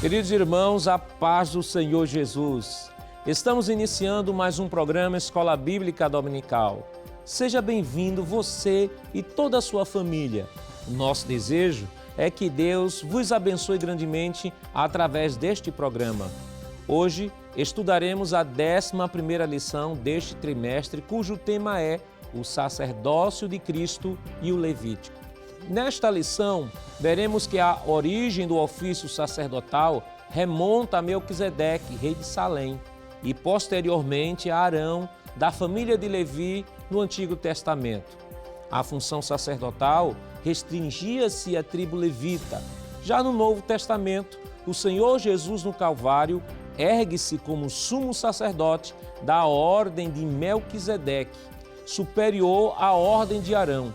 Queridos irmãos, a paz do Senhor Jesus. Estamos iniciando mais um programa Escola Bíblica Dominical. Seja bem-vindo você e toda a sua família. O nosso desejo é que Deus vos abençoe grandemente através deste programa. Hoje estudaremos a 11ª lição deste trimestre, cujo tema é o sacerdócio de Cristo e o Levítico. Nesta lição, veremos que a origem do ofício sacerdotal remonta a Melquisedeque, rei de Salém, e posteriormente a Arão, da família de Levi, no Antigo Testamento. A função sacerdotal restringia-se à tribo levita. Já no Novo Testamento, o Senhor Jesus no Calvário ergue-se como sumo sacerdote da ordem de Melquisedeque, superior à ordem de Arão.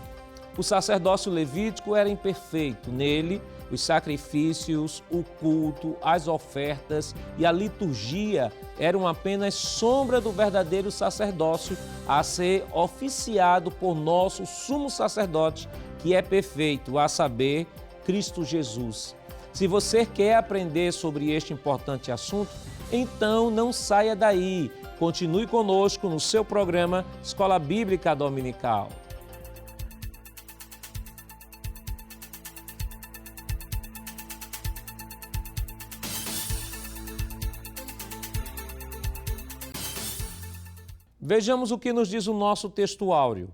O sacerdócio levítico era imperfeito. Nele, os sacrifícios, o culto, as ofertas e a liturgia eram apenas sombra do verdadeiro sacerdócio a ser oficiado por nosso sumo sacerdote, que é perfeito, a saber, Cristo Jesus. Se você quer aprender sobre este importante assunto, então não saia daí. Continue conosco no seu programa Escola Bíblica Dominical. Vejamos o que nos diz o nosso texto áureo.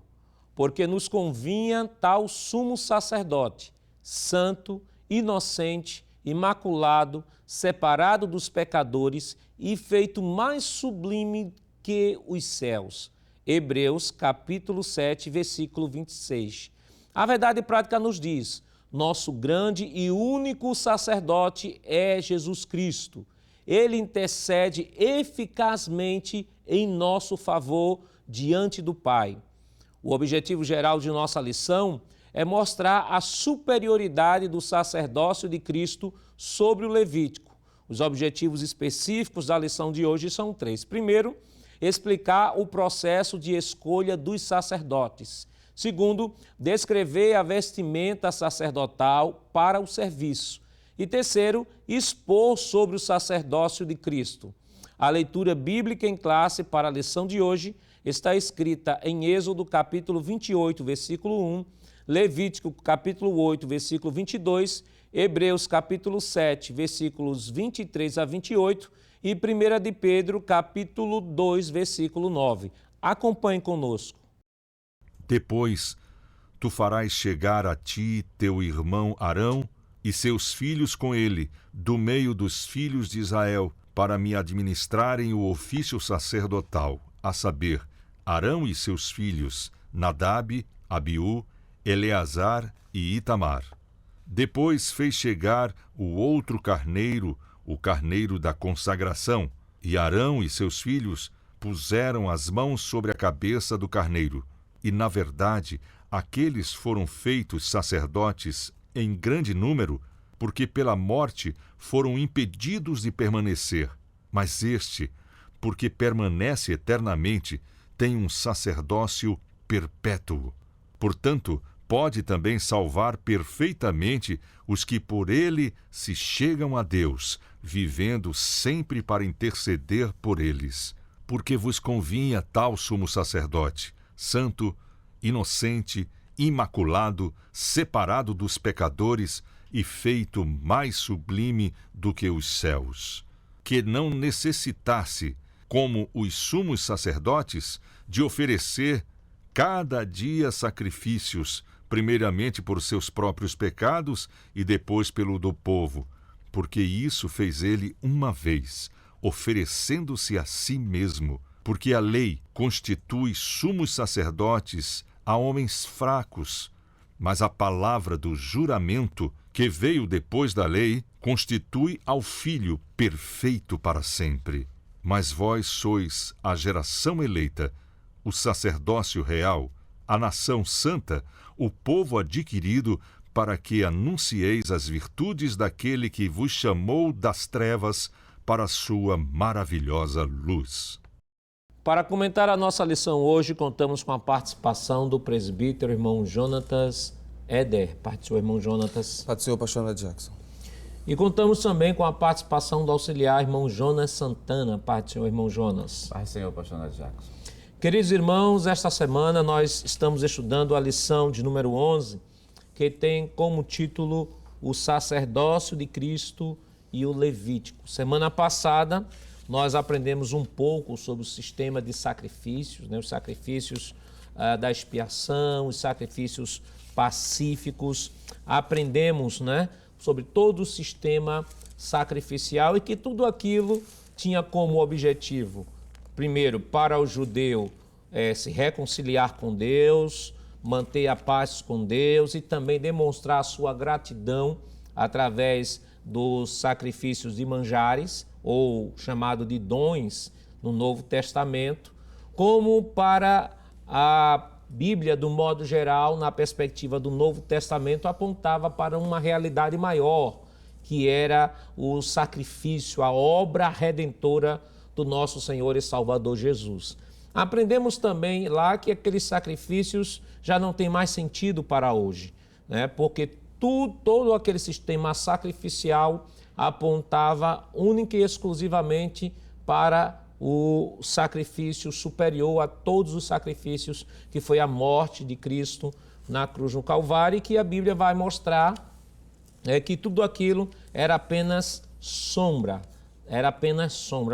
Porque nos convinha tal sumo sacerdote, santo, inocente, imaculado, separado dos pecadores e feito mais sublime que os céus. Hebreus, capítulo 7, versículo 26. A verdade prática nos diz: nosso grande e único sacerdote é Jesus Cristo. Ele intercede eficazmente em nosso favor diante do Pai. O objetivo geral de nossa lição é mostrar a superioridade do sacerdócio de Cristo sobre o Levítico. Os objetivos específicos da lição de hoje são 3. Primeiro, explicar o processo de escolha dos sacerdotes. Segundo, descrever a vestimenta sacerdotal para o serviço. E terceiro, expor sobre o sacerdócio de Cristo. A leitura bíblica em classe para a lição de hoje está escrita em Êxodo capítulo 28, versículo 1, Levítico capítulo 8, versículo 22, Hebreus capítulo 7, versículos 23 a 28 e 1 de Pedro capítulo 2, versículo 9. Acompanhe conosco. Depois, tu farás chegar a ti teu irmão Arão e seus filhos com ele, do meio dos filhos de Israel, para me administrarem o ofício sacerdotal, a saber, Arão e seus filhos, Nadab, Abiú, Eleazar e Itamar. Depois fez chegar o outro carneiro, o carneiro da consagração, e Arão e seus filhos puseram as mãos sobre a cabeça do carneiro. E, na verdade, aqueles foram feitos sacerdotes em grande número, porque pela morte foram impedidos de permanecer. Mas este, porque permanece eternamente, tem um sacerdócio perpétuo. Portanto, pode também salvar perfeitamente os que por ele se chegam a Deus, vivendo sempre para interceder por eles. Porque vos convinha tal sumo sacerdote, santo, inocente, imaculado, separado dos pecadores e feito mais sublime do que os céus, que não necessitasse, como os sumos sacerdotes, de oferecer cada dia sacrifícios, primeiramente por seus próprios pecados e depois pelo do povo, porque isso fez ele uma vez, oferecendo-se a si mesmo, porque a lei constitui sumos sacerdotes a homens fracos, mas a palavra do juramento, que veio depois da lei, constitui ao Filho perfeito para sempre. Mas vós sois a geração eleita, o sacerdócio real, a nação santa, o povo adquirido, para que anuncieis as virtudes daquele que vos chamou das trevas para a sua maravilhosa luz. Para comentar a nossa lição hoje, contamos com a participação do presbítero irmão Jonatas Éder. Parte do irmão Jonatas. Paz do Senhor, pastor Ana Jackson. E contamos também com a participação do auxiliar irmão Jonas Santana. Paz do Senhor, irmão Jonas. Paz do Senhor, pastor Nath Jacques. Queridos irmãos, esta semana nós estamos estudando a lição de número 11, que tem como título o sacerdócio de Cristo e o Levítico. Semana passada nós aprendemos um pouco sobre o sistema de sacrifícios, os sacrifícios da expiação, os sacrifícios pacíficos. Aprendemos, sobre todo o sistema sacrificial e que tudo aquilo tinha como objetivo, primeiro, para o judeu se reconciliar com Deus, manter a paz com Deus e também demonstrar a sua gratidão através dos sacrifícios de manjares, ou chamado de dons no Novo Testamento, como para a Bíblia, do modo geral, na perspectiva do Novo Testamento, apontava para uma realidade maior, que era o sacrifício, a obra redentora do nosso Senhor e Salvador Jesus. Aprendemos também lá que aqueles sacrifícios já não têm mais sentido para hoje, porque todo aquele sistema sacrificial apontava única e exclusivamente para o sacrifício superior a todos os sacrifícios, que foi a morte de Cristo na cruz no Calvário, e que a Bíblia vai mostrar que tudo aquilo era apenas sombra,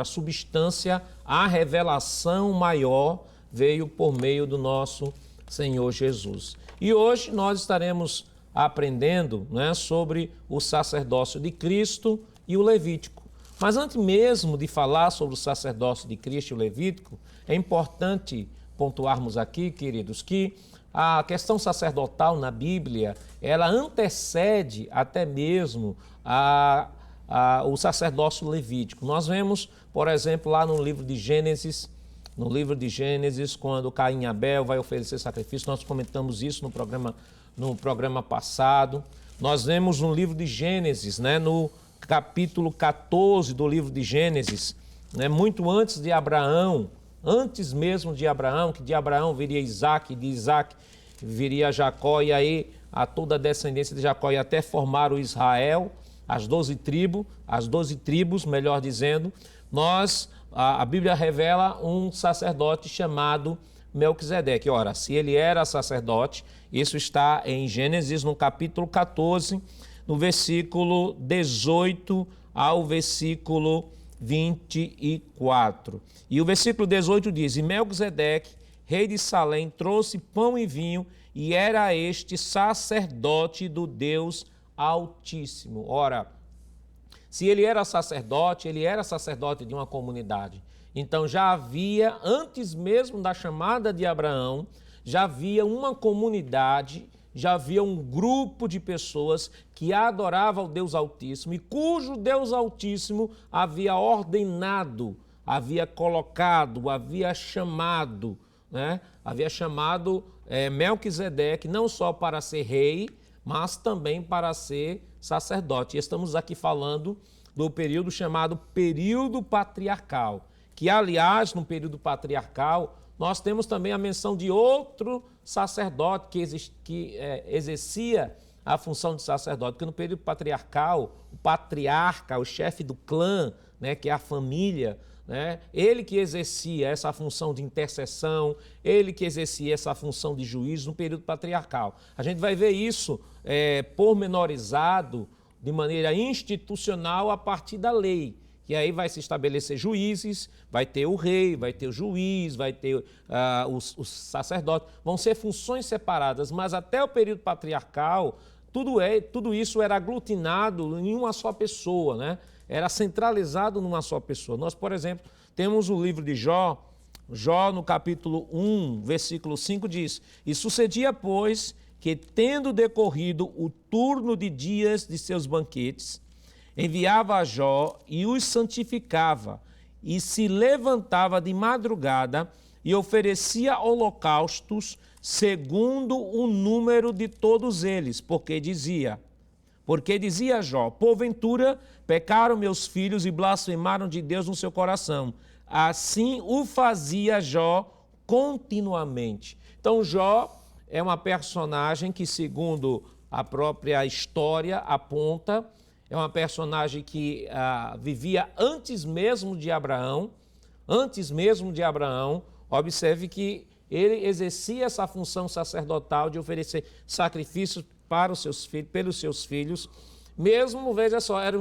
a substância, a revelação maior veio por meio do nosso Senhor Jesus. E hoje nós estaremos aprendendo sobre o sacerdócio de Cristo e o Levítico. Mas antes mesmo de falar sobre o sacerdócio de Cristo e o Levítico, é importante pontuarmos aqui, queridos, que a questão sacerdotal na Bíblia, ela antecede até mesmo o sacerdócio levítico. Nós vemos, por exemplo, lá no livro de Gênesis, quando Caim e Abel vai oferecer sacrifício, nós comentamos isso no programa passado. Nós vemos no livro de Gênesis, no capítulo 14 do livro de Gênesis, muito antes de Abraão, antes mesmo de Abraão, que de Abraão viria Isaac, de Isaac viria Jacó, e aí a toda a descendência de Jacó ia até formar o Israel, as 12 tribos, melhor dizendo. A Bíblia revela um sacerdote chamado Melquisedeque. Ora, se ele era sacerdote, isso está em Gênesis, no capítulo 14, no versículo 18 ao versículo 24. E o versículo 18 diz: E Melquisedeque, rei de Salém, trouxe pão e vinho, e era este sacerdote do Deus Altíssimo. Ora, se ele era sacerdote de uma comunidade. Então já havia, antes mesmo da chamada de Abraão, já havia uma comunidade, já havia um grupo de pessoas que adorava o Deus Altíssimo e cujo Deus Altíssimo havia ordenado, havia colocado, havia chamado Melquisedeque não só para ser rei, mas também para ser sacerdote. E estamos aqui falando do período chamado período patriarcal, que, aliás, no período patriarcal, nós temos também a menção de outro sacerdote que exercia a função de sacerdote, porque no período patriarcal, o patriarca, o chefe do clã, que é a família, ele que exercia essa função de intercessão, ele que exercia essa função de juízo no período patriarcal. A gente vai ver isso pormenorizado de maneira institucional a partir da lei. E aí vai se estabelecer juízes, vai ter o rei, vai ter o juiz, vai ter os sacerdotes, vão ser funções separadas, mas até o período patriarcal, tudo isso era aglutinado em uma só pessoa, Era centralizado numa só pessoa. Nós, por exemplo, temos o livro de Jó, no capítulo 1, versículo 5 diz: E sucedia, pois, que tendo decorrido o turno de dias de seus banquetes, enviava a Jó e os santificava, e se levantava de madrugada e oferecia holocaustos segundo o número de todos eles, porque dizia Jó: porventura pecaram meus filhos e blasfemaram de Deus no seu coração. Assim o fazia Jó continuamente. Então Jó é uma personagem que, segundo a própria história aponta, é uma personagem que vivia antes mesmo de Abraão. Observe que ele exercia essa função sacerdotal de oferecer sacrifícios para os seus filhos, pelos seus filhos, mesmo, veja só, era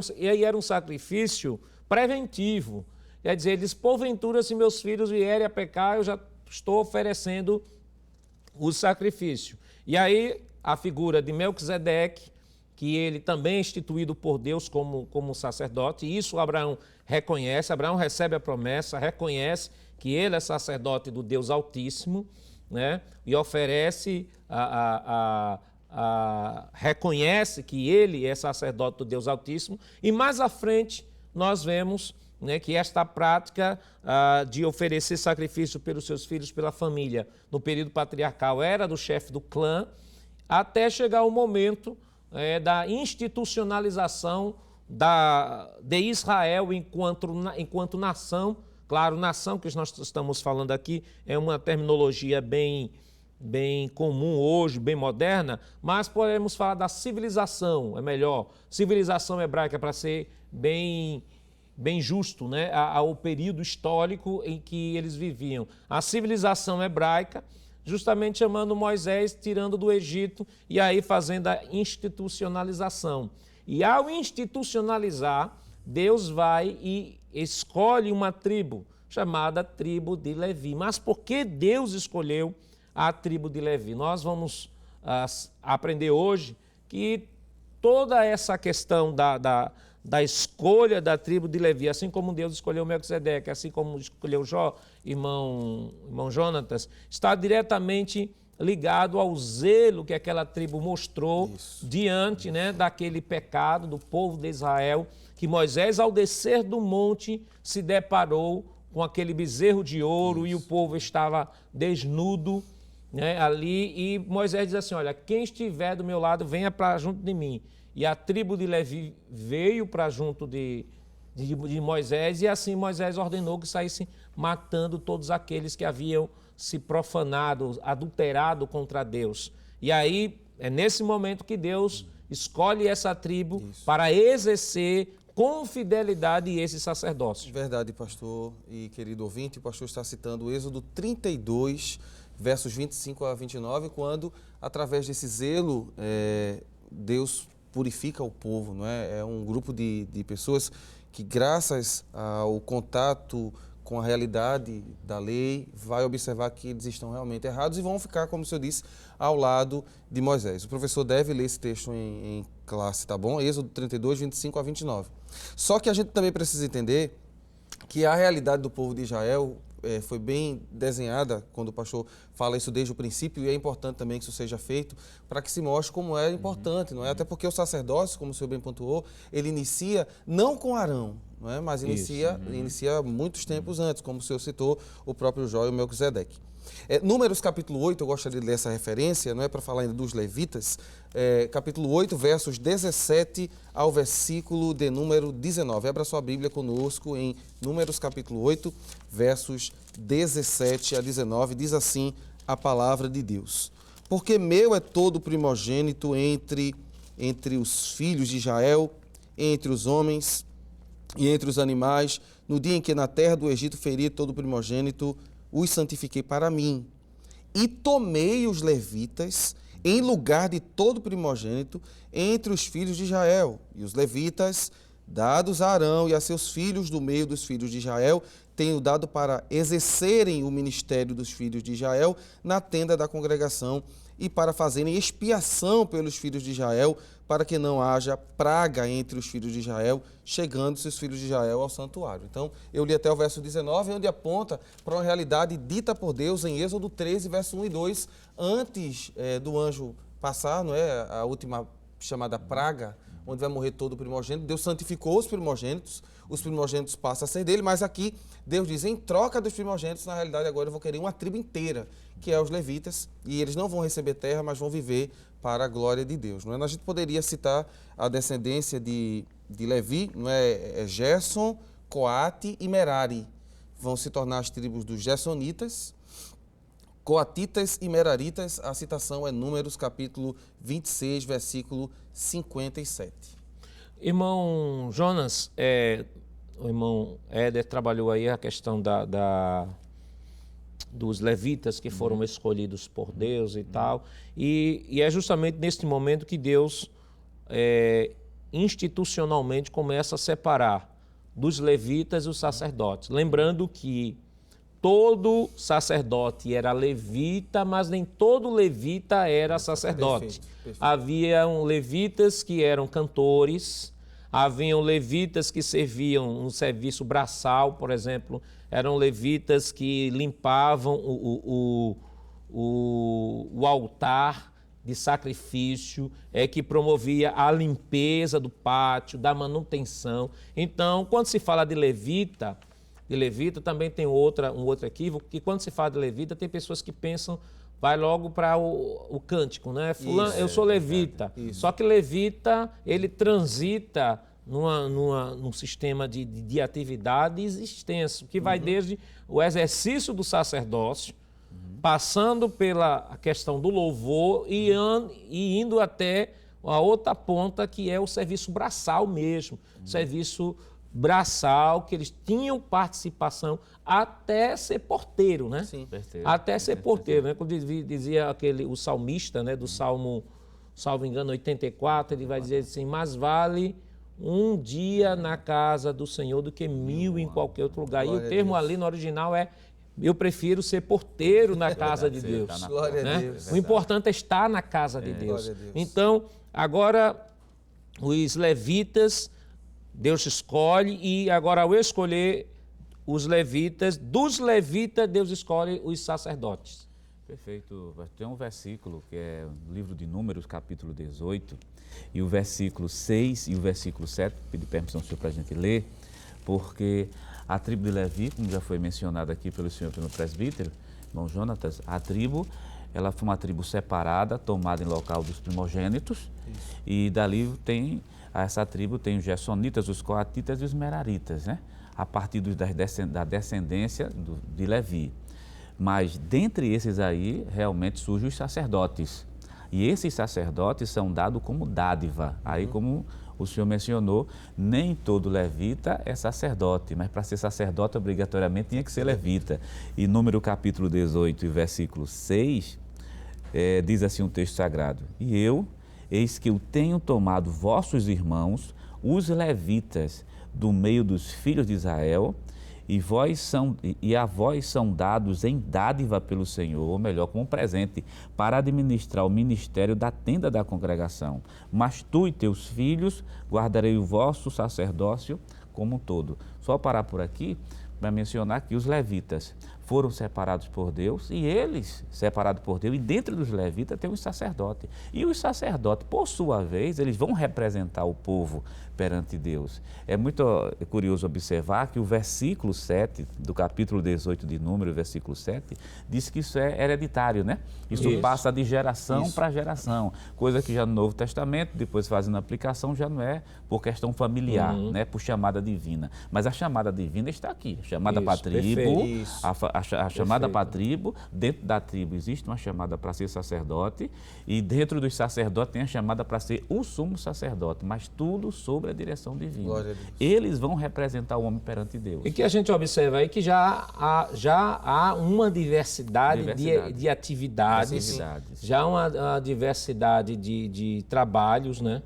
um sacrifício preventivo. Quer dizer, ele diz, porventura, se meus filhos vierem a pecar, eu já estou oferecendo o sacrifício. E aí, a figura de Melquisedeque, que ele também é instituído por Deus como sacerdote, e isso Abraão reconhece, Abraão recebe a promessa, reconhece que ele é sacerdote do Deus Altíssimo, né? E oferece, reconhece que ele é sacerdote do Deus Altíssimo, e mais à frente nós vemos, né, que esta prática de oferecer sacrifício pelos seus filhos, pela família, no período patriarcal, era do chefe do clã, até chegar o momento da institucionalização de Israel enquanto nação. Claro, nação que nós estamos falando aqui é uma terminologia bem comum hoje, bem moderna, mas podemos falar da civilização, é melhor. Civilização hebraica, para ser bem justo, né, ao período histórico em que eles viviam. A civilização hebraica, justamente chamando Moisés, tirando do Egito e aí fazendo a institucionalização. E ao institucionalizar, Deus vai e escolhe uma tribo, chamada tribo de Levi. Mas por que Deus escolheu a tribo de Levi? Nós vamos aprender hoje que toda essa questão da escolha da tribo de Levi, assim como Deus escolheu Melquisedeque, assim como escolheu Jó, irmão Jonatas, está diretamente ligado ao zelo que aquela tribo mostrou diante, né, daquele pecado do povo de Israel, que Moisés, ao descer do monte, se deparou com aquele bezerro de ouro e o povo estava desnudo, né, ali, e Moisés diz assim, olha, quem estiver do meu lado, venha para junto de mim. E a tribo de Levi veio para junto de Moisés, e assim Moisés ordenou que saíssem matando todos aqueles que haviam se profanado, adulterado contra Deus. E aí, é nesse momento que Deus escolhe essa tribo para exercer com fidelidade esse sacerdócio. Verdade, pastor e querido ouvinte, o pastor está citando o Êxodo 32, versos 25 a 29, quando, através desse zelo, Deus purifica o povo, não é? É um grupo de pessoas que, graças ao contato com a realidade da lei, vai observar que eles estão realmente errados e vão ficar, como o senhor disse, ao lado de Moisés. O professor deve ler esse texto em classe, tá bom? Êxodo 32, 25 a 29. Só que a gente também precisa entender que a realidade do povo de Israel foi bem desenhada, quando o pastor fala isso desde o princípio, e é importante também que isso seja feito para que se mostre como é importante, não é? Até porque o sacerdócio, como o senhor bem pontuou, ele inicia não com Arão, não é? Mas inicia muitos tempos antes, como o senhor citou, o próprio Jó e o Melquisedeque. Números capítulo 8, eu gostaria de ler essa referência, não é para falar ainda dos levitas, capítulo 8, versos 17 ao versículo de número 19. Abra sua Bíblia conosco em Números capítulo 8, versos 17 a 19, diz assim a palavra de Deus. Porque meu é todo primogênito entre os filhos de Israel, entre os homens e entre os animais, no dia em que na terra do Egito feri todo primogênito, os santifiquei para mim. E tomei os levitas em lugar de todo primogênito entre os filhos de Israel. E os levitas, dados a Arão e a seus filhos do meio dos filhos de Israel, tenho dado para exercerem o ministério dos filhos de Israel na tenda da congregação e para fazerem expiação pelos filhos de Israel, para que não haja praga entre os filhos de Israel, chegando-se os filhos de Israel ao santuário. Então, eu li até o verso 19, onde aponta para uma realidade dita por Deus em Êxodo 13, verso 1 e 2, antes do anjo passar, não é, a última chamada praga, onde vai morrer todo o primogênito. Deus santificou os primogênitos passam a ser dele, mas aqui Deus diz, em troca dos primogênitos, na realidade agora eu vou querer uma tribo inteira, que é os levitas, e eles não vão receber terra, mas vão viver para a glória de Deus. Não é? A gente poderia citar a descendência de Levi, não é? Gerson, Coate e Merari. Vão se tornar as tribos dos Gersonitas, Coatitas e Meraritas. A citação é Números capítulo 26, versículo 57. Irmão Jonas, o irmão Éder trabalhou aí a questão dos levitas que foram escolhidos por Deus e tal, e é justamente neste momento que Deus institucionalmente começa a separar dos levitas e os sacerdotes. Lembrando que todo sacerdote era levita, mas nem todo levita era sacerdote. Perfeito. Haviam levitas que eram cantores, haviam levitas que serviam um serviço braçal, por exemplo, eram levitas que limpavam o altar de sacrifício, que promovia a limpeza do pátio, da manutenção. Então, quando se fala de levita também tem um outro equívoco, que quando se fala de levita, tem pessoas que pensam, vai logo para o cântico, né? Fulano, eu sou levita. Só que levita, ele transita num sistema de atividades extenso, que vai desde o exercício do sacerdócio, passando pela questão do louvor e indo até a outra ponta, que é o serviço braçal mesmo, serviço braçal, que eles tinham participação até ser porteiro, né? Sim. Até ser porteiro, né? Quando dizia o salmista, né, do Salmo, salvo engano, 84, ele vai dizer assim, mais vale um dia na casa do Senhor do que 1000 em qualquer outro lugar. Glória e o termo ali no original eu prefiro ser porteiro na casa de Deus. Glória né? a Deus. O importante é estar na casa de Deus. Glória a Deus. Então, agora, os levitas, Deus escolhe, e agora ao escolher os levitas, dos levitas, Deus escolhe os sacerdotes. Perfeito. Tem um versículo que é o livro de Números, capítulo 18, e o versículo 6 e o versículo 7, pedir permissão do senhor para a gente ler, porque a tribo de Levi, como já foi mencionado aqui pelo senhor, pelo presbítero, irmão Jonatas, a tribo, ela foi uma tribo separada, tomada em local dos primogênitos, e dali essa tribo tem os gersonitas, os coatitas e os meraritas, né? A partir da descendência de Levi. Mas dentre esses aí, realmente surgem os sacerdotes. E esses sacerdotes são dados como dádiva. Aí, como o senhor mencionou, nem todo levita é sacerdote, mas para ser sacerdote, obrigatoriamente, tinha que ser levita. E Número capítulo 18 e versículo 6, diz assim um texto sagrado: E eu, eis que eu tenho tomado vossos irmãos, os levitas, do meio dos filhos de Israel, e a vós são dados em dádiva pelo Senhor, ou melhor, como presente, para administrar o ministério da tenda da congregação. Mas tu e teus filhos guardarei o vosso sacerdócio como um todo. Só parar por aqui para mencionar que os levitas foram separados por Deus, e eles, separados por Deus, e dentro dos levitas tem os sacerdotes. E os sacerdotes, por sua vez, eles vão representar o povo perante Deus. É muito curioso observar que o versículo 7 do capítulo 18 de Números, versículo 7, diz que isso é hereditário, né? Isso passa de geração para geração, coisa que já no Novo Testamento, depois fazendo a aplicação, já não é por questão familiar, né? Por chamada divina. Mas a chamada divina está aqui, a chamada para a tribo, a chamada para a tribo, dentro da tribo existe uma chamada para ser sacerdote, e dentro dos sacerdotes tem a chamada para ser o sumo sacerdote, mas tudo sobre a direção divina. Glória a Deus. Eles vão representar o homem perante Deus. E que a gente observa aí que já há uma diversidade. De atividades, já uma diversidade de trabalhos, né?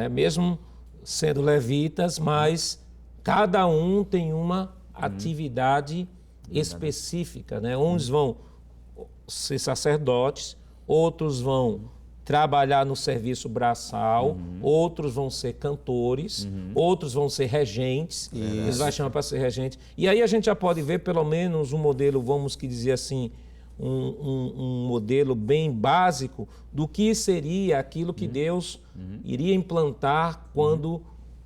Mesmo sendo levitas, mas cada um tem uma atividade específica, né? Uns vão ser sacerdotes, outros vão trabalhar no serviço braçal, outros vão ser cantores, outros vão ser regentes, eles vão chamar para ser regente. E aí a gente já pode ver pelo menos um modelo, vamos que dizer assim, um modelo bem básico do que seria aquilo que Deus iria implantar quando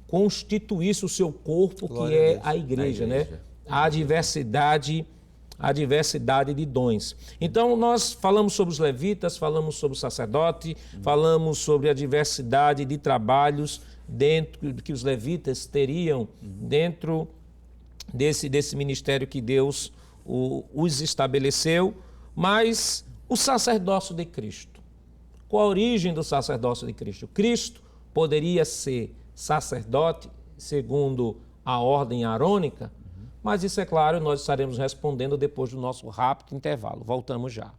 constituísse o seu corpo, que é a igreja, né? A diversidade de dons. Então, nós falamos sobre os levitas, falamos sobre o sacerdote, falamos sobre a diversidade de trabalhos que os levitas teriam dentro desse ministério que Deus os estabeleceu, mas o sacerdócio de Cristo. Qual a origem do sacerdócio de Cristo? Cristo poderia ser sacerdote, segundo a ordem arônica, mas isso, é claro, nós estaremos respondendo depois do nosso rápido intervalo. Voltamos já.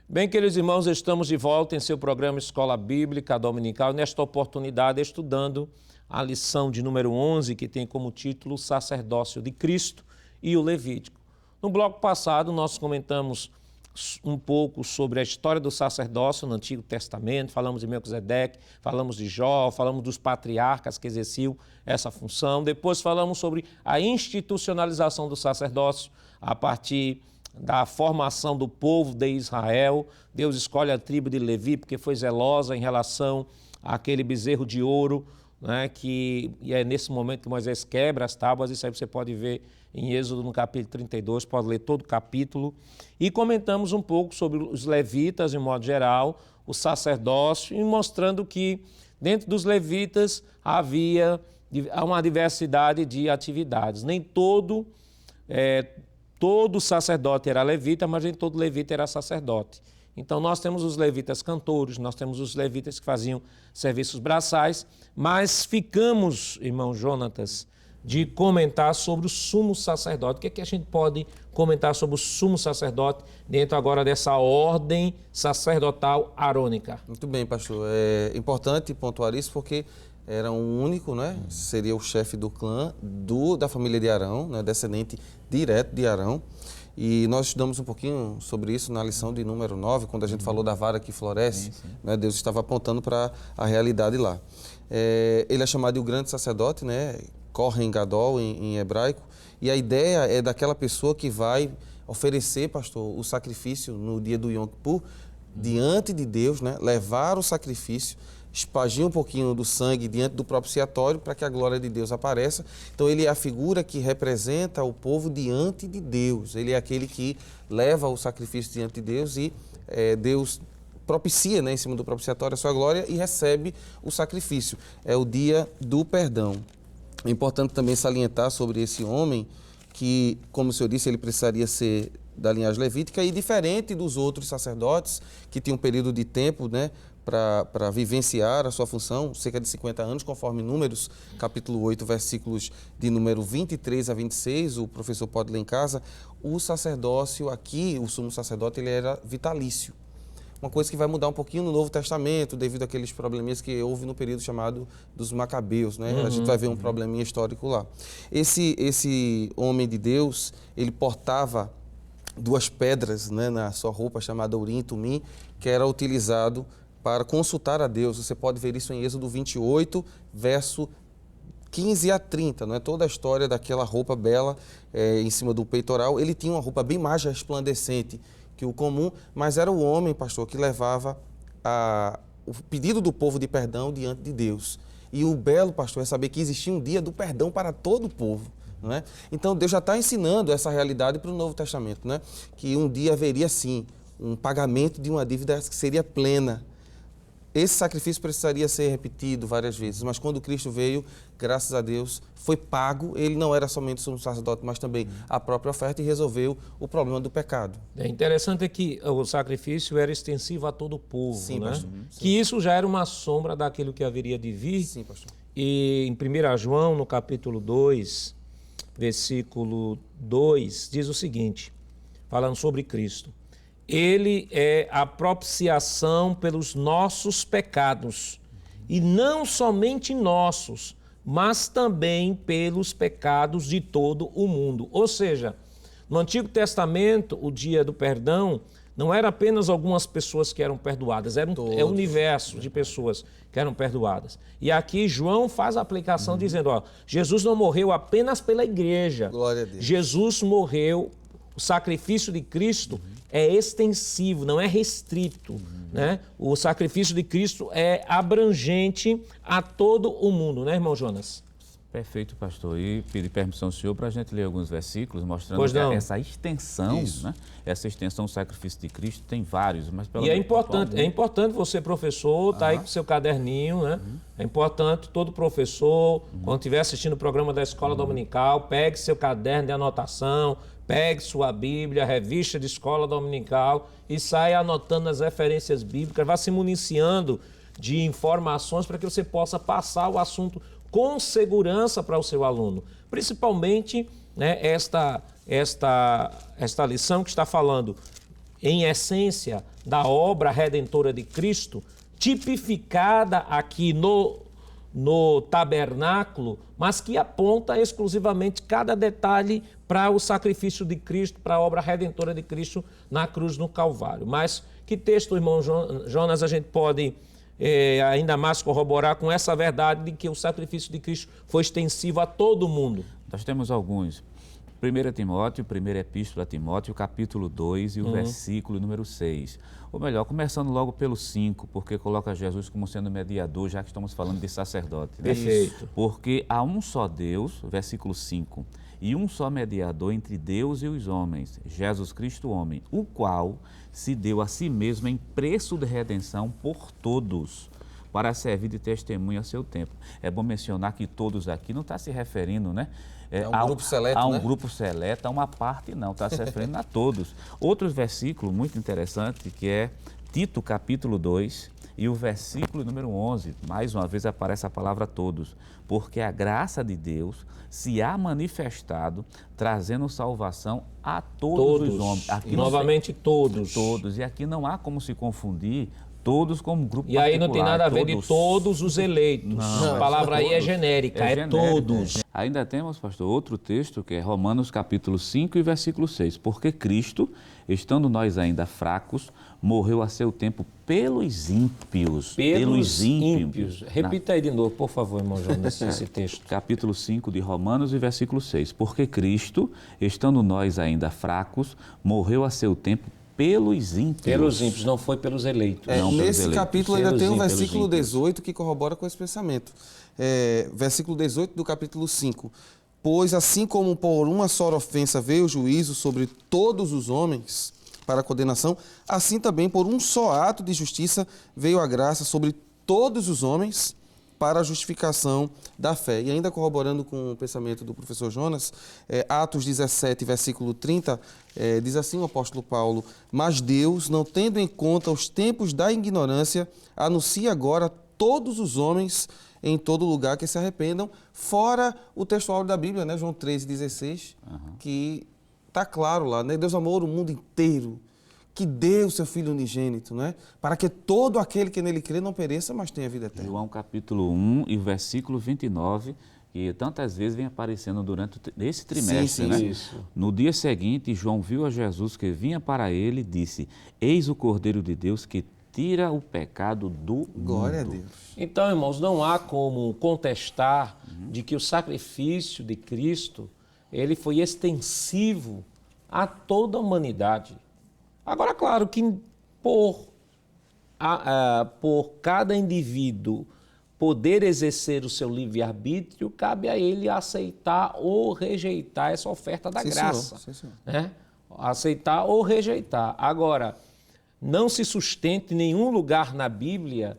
Bem, queridos irmãos, estamos de volta em seu programa Escola Bíblica Dominical, nesta oportunidade estudando a lição de número 11, que tem como título Sacerdócio de Cristo e o Levítico. No bloco passado, nós comentamos um pouco sobre a história do sacerdócio no Antigo Testamento, falamos de Melquisedeque, falamos de Jó, falamos dos patriarcas que exerciam essa função. Depois falamos sobre a institucionalização do sacerdócio a partir da formação do povo de Israel. Deus escolhe a tribo de Levi porque foi zelosa em relação àquele bezerro de ouro, né, e é nesse momento que Moisés quebra as tábuas. Isso aí você pode ver em Êxodo no capítulo 32, pode ler todo o capítulo. E comentamos um pouco sobre os levitas, de modo geral, o sacerdócio, e mostrando que dentro dos levitas havia uma diversidade de atividades. Nem todo sacerdote era levita, mas nem todo levita era sacerdote. Então nós temos os levitas cantores, nós temos os levitas que faziam serviços braçais, mas ficamos, irmão Jonatas, de comentar sobre o sumo sacerdote. O que é que a gente pode comentar sobre o sumo sacerdote dentro agora dessa ordem sacerdotal arônica? Muito bem, pastor. É importante pontuar isso porque era um único, né? Seria o chefe do clã da família de Arão, né? Descendente direto de Arão. E nós estudamos um pouquinho sobre isso na lição de número 9, quando a gente falou da vara que floresce. Sim. Né? Deus estava apontando para a realidade lá. Ele é chamado de o grande sacerdote, né? Kohen Gadol em hebraico. E a ideia é daquela pessoa que vai oferecer, pastor, o sacrifício no dia do Yom Kippur, diante de Deus, né? Levar o sacrifício, espagir um pouquinho do sangue diante do propiciatório para que a glória de Deus apareça. Então ele é a figura que representa o povo diante de Deus. Ele é aquele que leva o sacrifício diante de Deus e Deus propicia, né, em cima do propiciatório a sua glória e recebe o sacrifício. É o dia do perdão. É importante também salientar sobre esse homem que, como o senhor disse, ele precisaria ser da linhagem levítica e diferente dos outros sacerdotes que tinham um período de tempo, né, para vivenciar a sua função, cerca de 50 anos, conforme Números, capítulo 8, versículos de número 23 a 26, o professor pode ler em casa. O sacerdócio aqui, o sumo sacerdote, ele era vitalício. Uma coisa que vai mudar um pouquinho no Novo Testamento, devido àqueles probleminhas que houve no período chamado dos Macabeus, né? A gente vai ver um probleminha histórico lá. Esse homem de Deus, ele portava 2 pedras, né, na sua roupa, chamada Urim e Tumim, que era utilizado para consultar a Deus. Você pode ver isso em Êxodo 28, verso 15 a 30, não é? Toda a história daquela roupa bela em cima do peitoral. Ele tinha uma roupa bem mais resplandecente que o comum, mas era o homem, pastor, que levava o pedido do povo de perdão diante de Deus. E o belo, pastor, é saber que existia um dia do perdão para todo o povo. Não é? Então Deus já está ensinando essa realidade para o Novo Testamento, né? Que um dia haveria sim um pagamento de uma dívida que seria plena. Esse sacrifício precisaria ser repetido várias vezes, mas quando Cristo veio, graças a Deus, foi pago. Ele não era somente o sumo sacerdote, mas também a própria oferta e resolveu o problema do pecado. É interessante que o sacrifício era extensivo a todo o povo, sim, né? pastor. Sim. Que isso já era uma sombra daquilo que haveria de vir. Sim, pastor. E em 1 João, no capítulo 2, versículo 2, diz o seguinte, falando sobre Cristo: Ele é a propiciação pelos nossos pecados, e não somente nossos, mas também pelos pecados de todo o mundo. Ou seja, no Antigo Testamento, o dia do perdão não era apenas algumas pessoas que eram perdoadas, era um universo de pessoas que eram perdoadas. E aqui João faz a aplicação dizendo, Jesus não morreu apenas pela igreja. Glória a Deus. Jesus morreu, o sacrifício de Cristo é extensivo, não é restrito. Né? O sacrifício de Cristo é abrangente a todo o mundo, né, irmão Jonas? Perfeito, pastor. E pedir permissão ao senhor para a gente ler alguns versículos mostrando Pois não. que essa extensão, Isso. né? Essa extensão do sacrifício de Cristo tem vários, mas pelo E é menos importante você, professor, estar aí com o seu caderninho, né? É importante todo professor, quando estiver assistindo o programa da Escola Dominical, pegue seu caderno de anotação, pegue sua Bíblia, revista de Escola Dominical e saia anotando as referências bíblicas, vá se municiando de informações para que você possa passar o assunto com segurança para o seu aluno. Principalmente, né, esta lição que está falando, em essência, da obra redentora de Cristo, tipificada aqui no tabernáculo, mas que aponta exclusivamente cada detalhe para o sacrifício de Cristo, para a obra redentora de Cristo na cruz no Calvário. Mas que texto, irmão Jonas, a gente pode ainda mais corroborar com essa verdade de que o sacrifício de Cristo foi extensivo a todo mundo? Nós temos alguns. 1 Timóteo, primeira epístola a Timóteo, capítulo 2 e o versículo número 6. Ou melhor, começando logo pelo 5, porque coloca Jesus como sendo mediador, já que estamos falando de sacerdote. Né? Perfeito. Porque há um só Deus, versículo 5, e um só mediador entre Deus e os homens, Jesus Cristo homem, o qual se deu a si mesmo em preço de redenção por todos, para servir de testemunho a seu tempo. É bom mencionar que todos aqui não está se referindo, né? Grupo seleto, a um né? grupo seleto, a uma parte não, está se referindo a todos. Outro versículo muito interessante que é Tito capítulo 2 e o versículo número 11, mais uma vez aparece a palavra todos, porque a graça de Deus se há manifestado, trazendo salvação a todos os homens. Aqui Novamente todos. Todos, e aqui não há como se confundir todos como grupo E aí particular. não tem nada a ver de todos os eleitos. Não, a palavra aí é genérica, é todos. Ainda temos, pastor, outro texto que é Romanos capítulo 5 e versículo 6. Porque Cristo, estando nós ainda fracos, morreu a seu tempo pelos ímpios. Pelos ímpios. Repita aí de novo, por favor, irmão Jonas, esse texto. Capítulo 5 de Romanos e versículo 6. Porque Cristo, estando nós ainda fracos, morreu a seu tempo pelos ímpios. Pelos ímpios, não foi pelos eleitos. Nesse capítulo ainda tem um Pelos versículo ímpios. 18 que corrobora com esse pensamento. Versículo 18 do capítulo 5. Pois assim como por uma só ofensa veio o juízo sobre todos os homens para a condenação, assim também por um só ato de justiça veio a graça sobre todos os homens para a justificação da fé. E ainda corroborando com o pensamento do professor Jonas, Atos 17, versículo 30, diz assim o apóstolo Paulo: mas Deus, não tendo em conta os tempos da ignorância, anuncia agora a todos os homens em todo lugar que se arrependam, fora o textual da Bíblia, né? João 13,16, que está claro lá, né? Deus amou o mundo inteiro, que deu o seu Filho unigênito, né? Para que todo aquele que nele crê não pereça, mas tenha vida eterna. João capítulo 1 e versículo 29, que tantas vezes vem aparecendo durante esse trimestre, sim, né? isso. No dia seguinte, João viu a Jesus que vinha para ele e disse: eis o Cordeiro de Deus que tira o pecado do mundo. Glória a Deus. Então, irmãos, não há como contestar de que o sacrifício de Cristo, ele foi extensivo a toda a humanidade. Agora, claro que por cada indivíduo poder exercer o seu livre-arbítrio, cabe a ele aceitar ou rejeitar essa oferta da graça. Sim, senhor. Né? Aceitar ou rejeitar. Agora, não se sustenta em nenhum lugar na Bíblia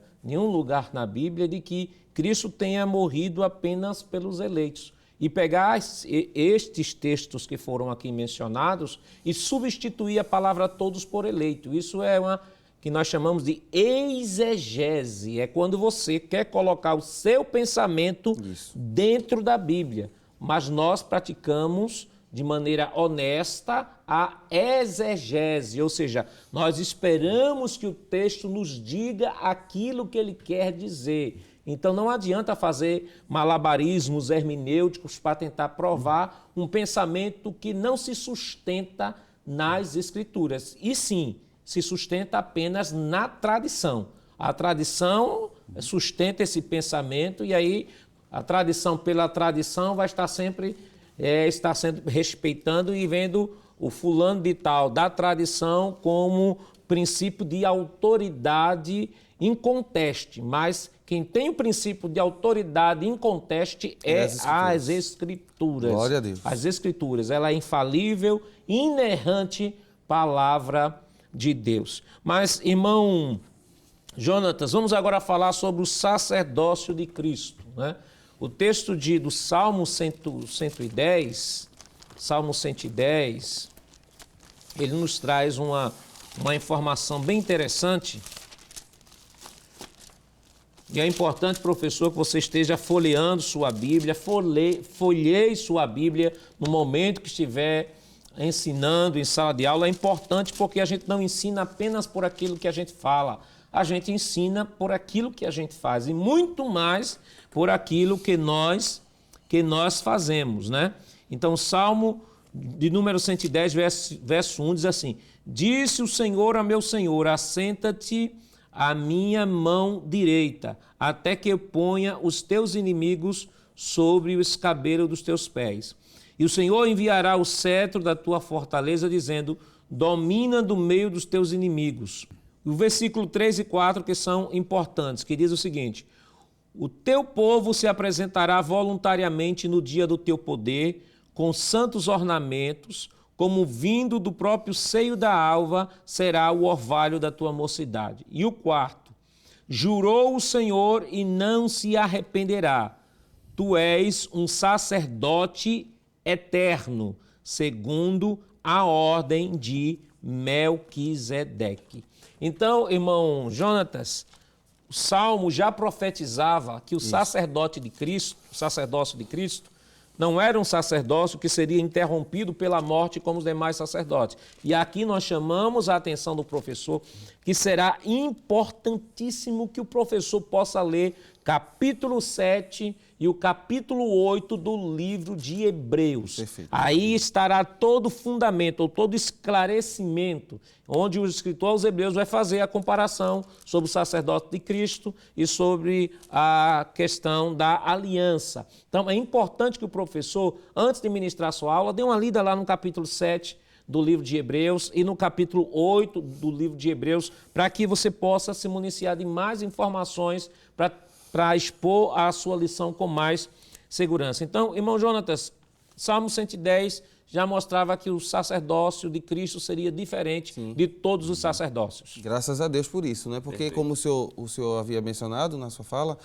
de que Cristo tenha morrido apenas pelos eleitos. E pegar estes textos que foram aqui mencionados e substituir a palavra todos por eleito. Isso é uma que nós chamamos de exegese. É quando você quer colocar o seu pensamento dentro da Bíblia. Mas nós praticamos de maneira honesta a exegese, ou seja, nós esperamos que o texto nos diga aquilo que ele quer dizer. Então não adianta fazer malabarismos hermenêuticos para tentar provar um pensamento que não se sustenta nas Escrituras. E sim, se sustenta apenas na tradição. A tradição sustenta esse pensamento e aí a tradição pela tradição vai estar sempre respeitando e vendo o fulano de tal da tradição como princípio de autoridade inconteste, mas quem tem o princípio de autoridade inconteste é as Escrituras. Glória a Deus. As Escrituras, ela é infalível, inerrante palavra de Deus. Mas, irmão Jonatas, vamos agora falar sobre o sacerdócio de Cristo, né? O texto do Salmo 110, ele nos traz uma informação bem interessante. E é importante, professor, que você esteja folheando sua Bíblia, folheie sua Bíblia no momento que estiver ensinando em sala de aula. É importante porque a gente não ensina apenas por aquilo que a gente fala, a gente ensina por aquilo que a gente faz e muito mais por aquilo que nós fazemos, né? Então, o Salmo de número 110, verso 1 diz assim: Disse o Senhor a meu Senhor, assenta-te à minha mão direita, até que eu ponha os teus inimigos sobre o escabelo dos teus pés. E o Senhor enviará o cetro da tua fortaleza, dizendo: domina do meio dos teus inimigos. O versículo 3 e 4 que são importantes, que diz o seguinte: o teu povo se apresentará voluntariamente no dia do teu poder, com santos ornamentos, como vindo do próprio seio da alva será o orvalho da tua mocidade. E o quarto: jurou o Senhor e não se arrependerá. Tu és um sacerdote eterno, segundo a ordem de Melquisedeque. Então, irmão Jonatas, o Salmo já profetizava que o sacerdócio de Cristo, não era um sacerdócio que seria interrompido pela morte como os demais sacerdotes. E aqui nós chamamos a atenção do professor que será importantíssimo que o professor possa ler capítulo 7 e o capítulo 8 do livro de Hebreus. Perfeito. Aí estará todo o fundamento, ou todo esclarecimento, onde o escritor aos Hebreus vai fazer a comparação sobre o sacerdócio de Cristo e sobre a questão da aliança. Então, é importante que o professor, antes de ministrar sua aula, dê uma lida lá no capítulo 7 do livro de Hebreus e no capítulo 8 do livro de Hebreus, para que você possa se municiar de mais informações para expor a sua lição com mais segurança. Então, irmão Jonatas, Salmo 110 já mostrava que o sacerdócio de Cristo seria diferente de todos os sacerdócios. Graças a Deus por isso, né? Porque como o senhor havia mencionado na sua fala,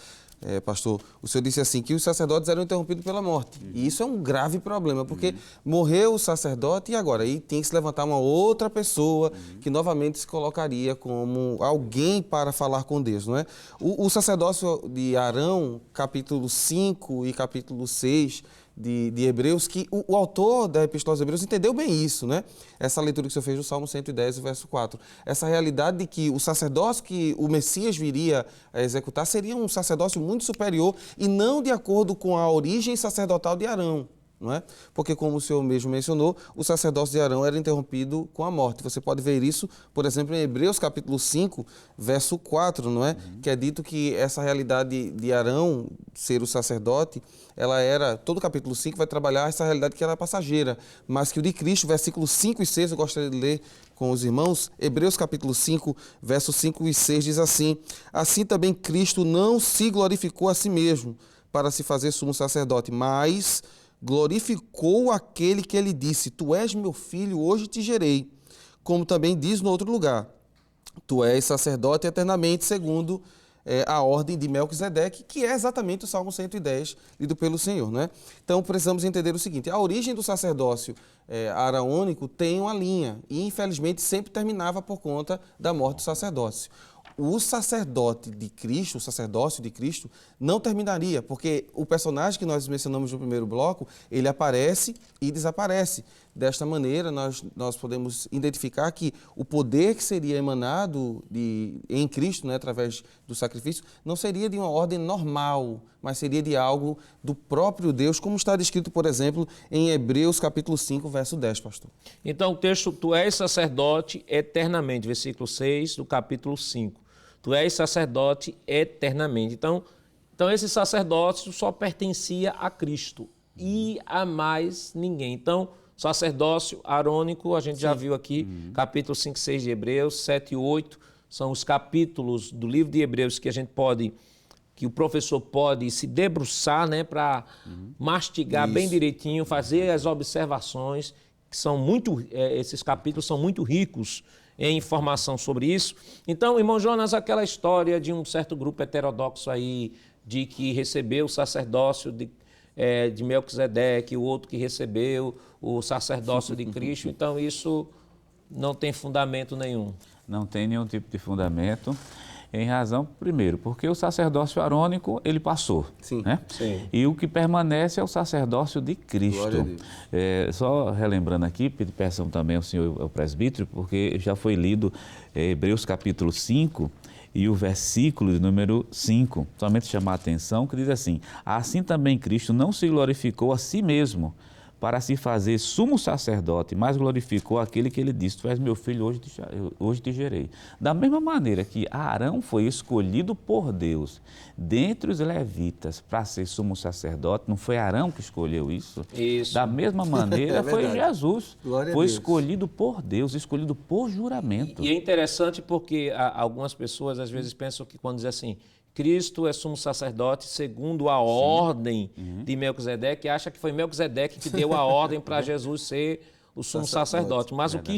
pastor, o senhor disse assim que os sacerdotes eram interrompidos pela morte. E isso é um grave problema, porque morreu o sacerdote e agora? Aí tem que se levantar uma outra pessoa que novamente se colocaria como alguém para falar com Deus, não é? O sacerdócio de Arão, capítulo 5 e capítulo 6 de Hebreus, que o autor da Epístola aos Hebreus entendeu bem isso, né? Essa leitura que o senhor fez do Salmo 110, verso 4. Essa realidade de que o sacerdócio que o Messias viria a executar seria um sacerdócio muito superior e não de acordo com a origem sacerdotal de Arão, não é? Porque, como o senhor mesmo mencionou, o sacerdócio de Arão era interrompido com a morte. Você pode ver isso, por exemplo, em Hebreus capítulo 5, verso 4, não é? Que é dito que essa realidade de Arão ser o sacerdote, ela era, todo o capítulo 5 vai trabalhar essa realidade que era passageira, mas que o de Cristo, versículos 5 e 6, eu gostaria de ler com os irmãos. Hebreus capítulo 5, versos 5 e 6 diz assim: assim também Cristo não se glorificou a si mesmo para se fazer sumo sacerdote, mas glorificou aquele que ele disse: tu és meu filho, hoje te gerei. Como também diz no outro lugar: tu és sacerdote eternamente, segundo a ordem de Melquisedeque, que é exatamente o Salmo 110, lido pelo Senhor, né? Então, precisamos entender o seguinte: a origem do sacerdócio araônico tem uma linha e, infelizmente, sempre terminava por conta da morte do sacerdócio. O sacerdote de Cristo, o sacerdócio de Cristo, não terminaria, porque o personagem que nós mencionamos no primeiro bloco, ele aparece e desaparece. Desta maneira, nós podemos identificar que o poder que seria emanado em Cristo, né, através do sacrifício, não seria de uma ordem normal, mas seria de algo do próprio Deus, como está descrito, por exemplo, em Hebreus capítulo 5, verso 10, pastor. Então, o texto: tu és sacerdote eternamente, versículo 6 do capítulo 5. Tu és sacerdote eternamente. Então esse sacerdócio só pertencia a Cristo e a mais ninguém. Então, sacerdócio arônico, a gente já viu aqui, capítulo 5 e 6 de Hebreus, 7 e 8, são os capítulos do livro de Hebreus que a gente pode que o professor pode se debruçar, né, para mastigar bem direitinho, fazer as observações, que são muito, esses capítulos são muito ricos em informação sobre isso. Então, irmão Jonas, aquela história de um certo grupo heterodoxo aí, de que recebeu o sacerdócio de Melquisedeque, o outro que recebeu o sacerdócio de Cristo, então isso não tem fundamento nenhum. Não tem nenhum tipo de fundamento, em razão, primeiro, porque o sacerdócio arônico, ele passou. Sim, né? sim. E o que permanece é o sacerdócio de Glória a Cristo. Deus. Só relembrando aqui, peçam também ao senhor, ao presbítero, porque já foi lido Hebreus capítulo 5, e o versículo de número 5, somente chamar a atenção, que diz assim: assim também Cristo não se glorificou a si mesmo, para se fazer sumo sacerdote, mas glorificou aquele que ele disse: tu és meu filho, hoje te gerei. Da mesma maneira que Arão foi escolhido por Deus, dentre os levitas, para ser sumo sacerdote, não foi Arão que escolheu isso? Isso. Da mesma maneira foi verdade. Jesus, Glória a foi Deus. escolhido por Deus, escolhido por juramento. E é interessante porque algumas pessoas às vezes pensam que quando diz assim, Cristo é sumo sacerdote segundo a ordem de Melquisedeque, acha que foi Melquisedeque que deu a ordem para Jesus ser o sumo sacerdote. Mas o que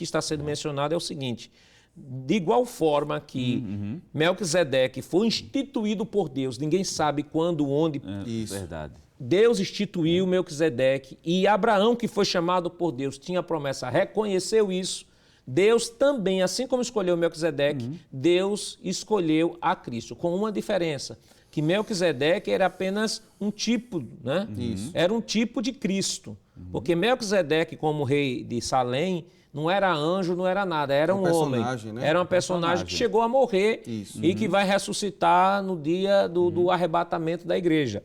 está sendo mencionado é o seguinte: de igual forma que Melquisedeque foi instituído por Deus, ninguém sabe quando, onde, Isso. Verdade. Deus instituiu Melquisedeque, e Abraão, que foi chamado por Deus, tinha a promessa, reconheceu isso. Deus também, assim como escolheu Melquisedeque, Deus escolheu a Cristo, com uma diferença, que Melquisedeque era apenas um tipo, né? Isso. Era um tipo de Cristo, porque Melquisedeque, como rei de Salém, não era anjo, não era nada, era um homem. personagem, né? Era um personagem que chegou a morrer Isso. e que vai ressuscitar no dia do arrebatamento da igreja.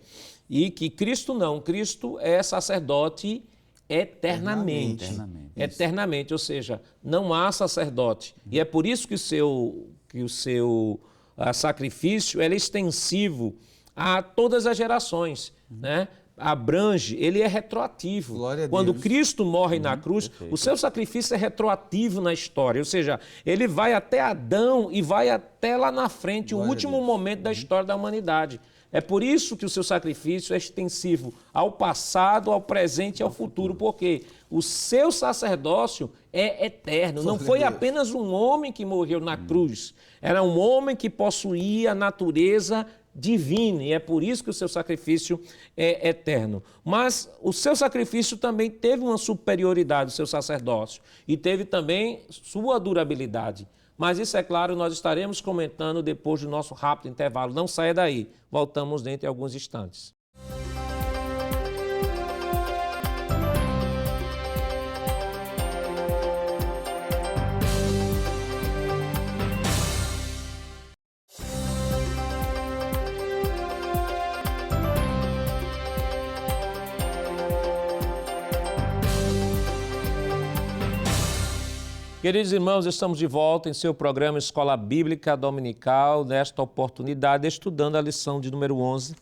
E que Cristo não, Cristo é sacerdote eternamente. Eternamente, ou seja, não há sacerdote. E é por isso que o seu sacrifício é extensivo a todas as gerações, né? Abrange, ele é retroativo. Glória a Quando Deus. Cristo morre na cruz, o seu sacrifício é retroativo na história, ou seja, ele vai até Adão e vai até lá na frente, Glória o último momento da história da humanidade. É por isso que o seu sacrifício é extensivo ao passado, ao presente e ao futuro, porque o seu sacerdócio é eterno. Não foi apenas um homem que morreu na cruz, era um homem que possuía a natureza divina, e é por isso que o seu sacrifício é eterno. Mas o seu sacrifício também teve uma superioridade, o seu sacerdócio, e teve também sua durabilidade. Mas isso, é claro, nós estaremos comentando depois do nosso rápido intervalo. Não saia daí, voltamos dentro de alguns instantes. Queridos irmãos, estamos de volta em seu programa Escola Bíblica Dominical, nesta oportunidade, estudando a lição de número 11,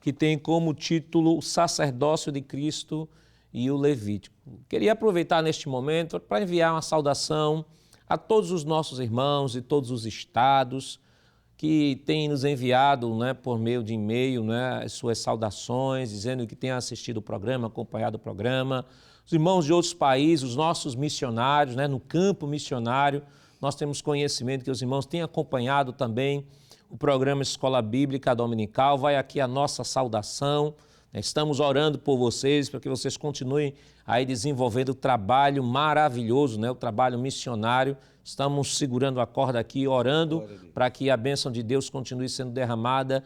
que tem como título O Sacerdócio de Cristo e o Levítico. Queria aproveitar neste momento para enviar uma saudação a todos os nossos irmãos de todos os estados que têm nos enviado, né, por meio de e-mail, né, as suas saudações, dizendo que têm assistido o programa, acompanhado o programa. Os irmãos de outros países, os nossos missionários, né, no campo missionário, nós temos conhecimento que os irmãos têm acompanhado também o programa Escola Bíblica Dominical. Vai aqui a nossa saudação. Estamos orando por vocês, para que vocês continuem aí desenvolvendo o trabalho maravilhoso, né, o trabalho missionário. Estamos segurando a corda aqui, orando para que a bênção de Deus continue sendo derramada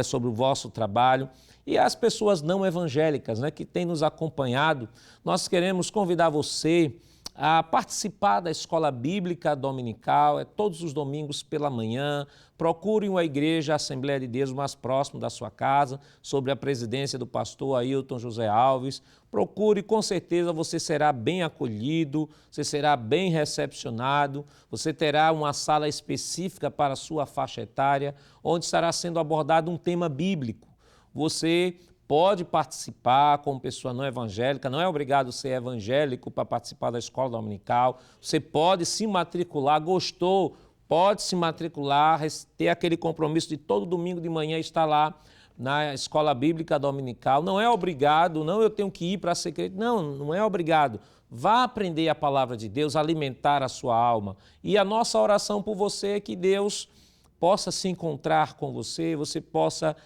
sobre o vosso trabalho. E as pessoas não evangélicas, né, que têm nos acompanhado, nós queremos convidar você a participar da Escola Bíblica Dominical, todos os domingos pela manhã. Procure uma igreja, a Assembleia de Deus mais próximo da sua casa, sob a presidência do pastor Ailton José Alves. Procure, com certeza você será bem acolhido, você será bem recepcionado, você terá uma sala específica para a sua faixa etária, onde estará sendo abordado um tema bíblico. Você pode participar como pessoa não evangélica, não é obrigado a ser evangélico para participar da escola dominical. Você pode se matricular, gostou, pode se matricular, ter aquele compromisso de todo domingo de manhã estar lá na escola bíblica dominical. Não é obrigado, não eu tenho que ir para ser crente. Não, não é obrigado. Vá aprender a palavra de Deus, alimentar a sua alma. E a nossa oração por você é que Deus possa se encontrar com você, você possa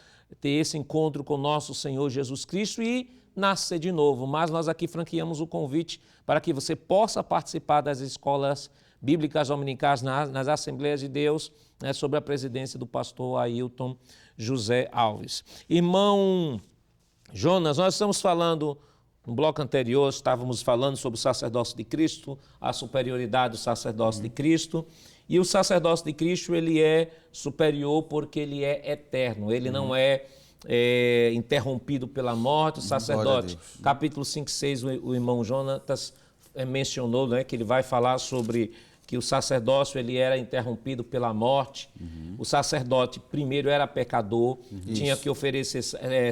ter esse encontro com nosso Senhor Jesus Cristo e nascer de novo. Mas nós aqui franqueamos o convite para que você possa participar das escolas bíblicas dominicais nas Assembleias de Deus, né, sob a presidência do pastor Ailton José Alves. Irmão Jonas, nós estamos falando, no bloco anterior, estávamos falando sobre o sacerdócio de Cristo, a superioridade do sacerdócio de Cristo. E o sacerdócio de Cristo, ele é superior porque ele é eterno, ele não é interrompido pela morte. O sacerdote, capítulo 5, 6, o irmão Jonatas mencionou, né, que ele vai falar sobre que o sacerdócio ele era interrompido pela morte. O sacerdote primeiro era pecador, tinha que oferecer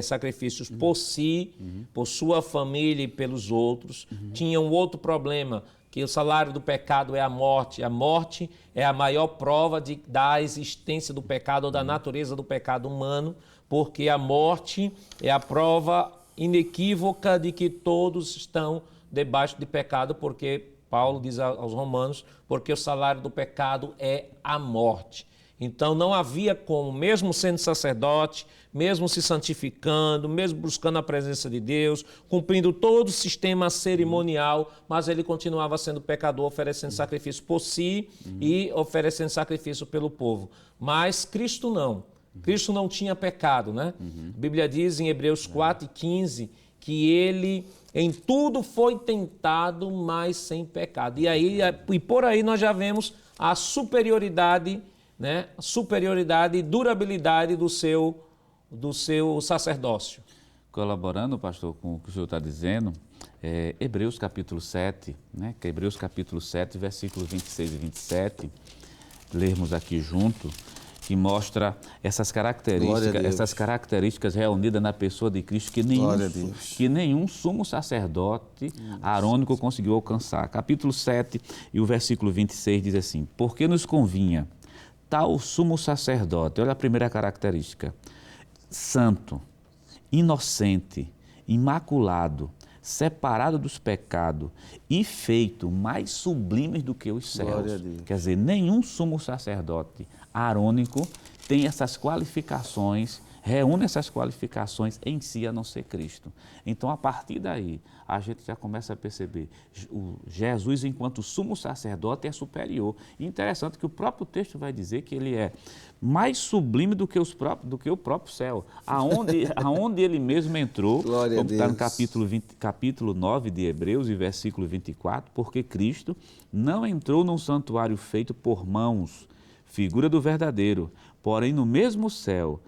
sacrifícios por si, por sua família e pelos outros. Tinha um outro problema, que o salário do pecado é a morte. A morte é a maior prova da existência do pecado ou da natureza do pecado humano, porque a morte é a prova inequívoca de que todos estão debaixo de pecado, porque Paulo diz aos Romanos, porque o salário do pecado é a morte. Então não havia como, mesmo sendo sacerdote, mesmo se santificando, mesmo buscando a presença de Deus, cumprindo todo o sistema cerimonial, mas ele continuava sendo pecador, oferecendo sacrifício por si e oferecendo sacrifício pelo povo. Mas Cristo não. Cristo não tinha pecado, né? A Bíblia diz em Hebreus 4:15 que ele em tudo foi tentado, mas sem pecado. E por aí nós já vemos a superioridade, né? Superioridade e durabilidade do seu sacerdócio. Colaborando, pastor, com o que o senhor está dizendo, Hebreus capítulo 7, né? Que Hebreus capítulo 7, versículos 26 e 27, lermos aqui junto, que mostra essas características reunidas na pessoa de Cristo que nenhum sumo sacerdote arônico conseguiu alcançar. Capítulo 7 e o versículo 26 diz assim: porque nos convinha tal sumo sacerdote, olha a primeira característica, santo, inocente, imaculado, separado dos pecados e feito mais sublimes do que os céus. Quer dizer, nenhum sumo sacerdote arônico tem essas qualificações, reúne essas qualificações em si, a não ser Cristo. Então, a partir daí, a gente já começa a perceber, Jesus, enquanto sumo sacerdote, é superior. E interessante que o próprio texto vai dizer que ele é mais sublime do que o próprio céu, aonde ele mesmo entrou, como está no capítulo 9 de Hebreus, e versículo 24, porque Cristo não entrou num santuário feito por mãos, figura do verdadeiro, porém no mesmo céu,